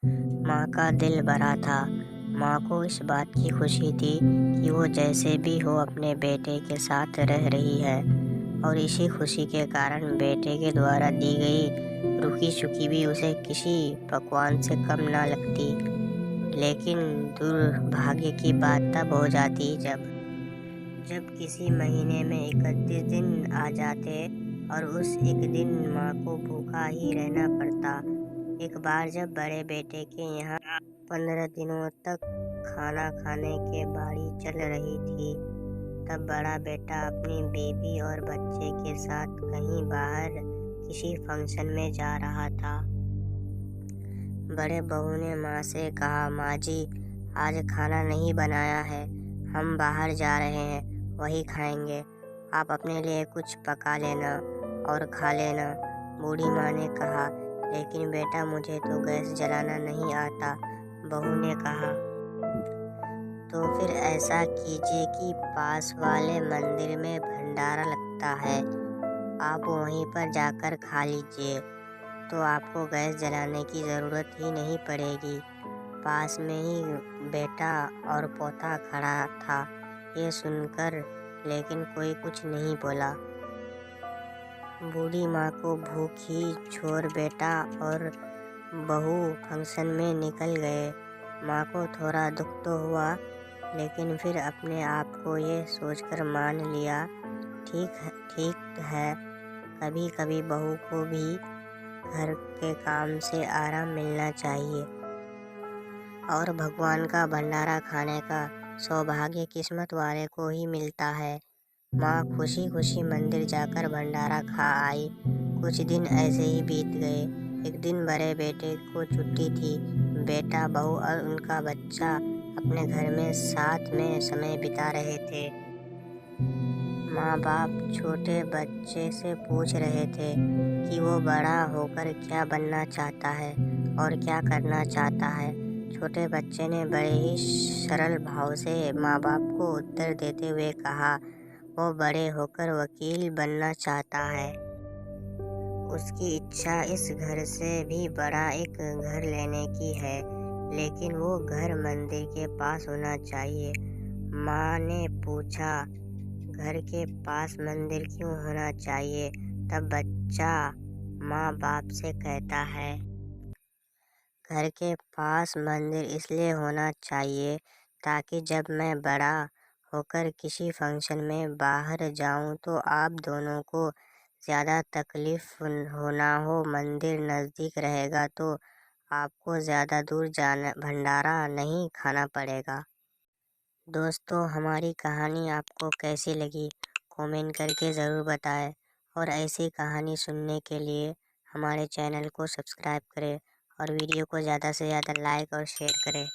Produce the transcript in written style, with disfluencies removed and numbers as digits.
माँ का दिल भरा था। माँ को इस बात की खुशी थी कि वो जैसे भी हो अपने बेटे के साथ रह रही है और इसी खुशी के कारण बेटे के द्वारा दी गई रूखी सूखी भी उसे किसी पकवान से कम ना लगती। लेकिन दुर्भाग्य की बात तब हो जाती जब जब किसी महीने में 31 दिन आ जाते और उस एक दिन माँ को भूखा ही रहना पड़ता। एक बार जब बड़े बेटे के यहाँ 15 दिनों तक खाना खाने के बारी चल रही थी, तब बड़ा बेटा अपनी बीवी और बच्चे के साथ कहीं बाहर किसी फंक्शन में जा रहा था। बड़े बहू ने माँ से कहा, माँ जी, आज खाना नहीं बनाया है, हम बाहर जा रहे हैं, वही खाएंगे। आप अपने लिए कुछ पका लेना और खा लेना। बूढ़ी माँ ने कहा, लेकिन बेटा मुझे तो गैस जलाना नहीं आता। बहू ने कहा, तो फिर ऐसा कीजिए कि पास वाले मंदिर में भंडारा लगता है, आप वहीं पर जाकर खा लीजिए, तो आपको गैस जलाने की ज़रूरत ही नहीं पड़ेगी। पास में ही बेटा और पोता खड़ा था। ये सुनकर लेकिन कोई कुछ नहीं बोला। बूढ़ी माँ को भूखी छोड़ बेटा और बहू फंक्शन में निकल गए। माँ को थोड़ा दुख तो हुआ, लेकिन फिर अपने आप को ये सोचकर मान लिया, ठीक है, कभी कभी बहू को भी घर के काम से आराम मिलना चाहिए और भगवान का भंडारा खाने का सौभाग्य किस्मत वाले को ही मिलता है। माँ खुशी खुशी मंदिर जाकर भंडारा खा आई। कुछ दिन ऐसे ही बीत गए। एक दिन बड़े बेटे को छुट्टी थी। बेटा, बहू और उनका बच्चा अपने घर में साथ में समय बिता रहे थे। माँ बाप छोटे बच्चे से पूछ रहे थे कि वो बड़ा होकर क्या बनना चाहता है और क्या करना चाहता है। छोटे बच्चे ने बड़े ही सरल भाव से माँ बाप को उत्तर देते हुए कहा, वो बड़े होकर वकील बनना चाहता है। उसकी इच्छा इस घर से भी बड़ा एक घर लेने की है, लेकिन वो घर मंदिर के पास होना चाहिए। माँ ने पूछा, घर के पास मंदिर क्यों होना चाहिए? तब बच्चा माँ बाप से कहता है, घर के पास मंदिर इसलिए होना चाहिए ताकि जब मैं बड़ा होकर किसी फंक्शन में बाहर जाऊं तो आप दोनों को ज़्यादा तकलीफ ना हो। मंदिर नज़दीक रहेगा तो आपको ज़्यादा दूर जाना भंडारा नहीं खाना पड़ेगा। दोस्तों, हमारी कहानी आपको कैसी लगी कमेंट करके ज़रूर बताएं और ऐसी कहानी सुनने के लिए हमारे चैनल को सब्सक्राइब करें और वीडियो को ज़्यादा से ज़्यादा लाइक और शेयर करें।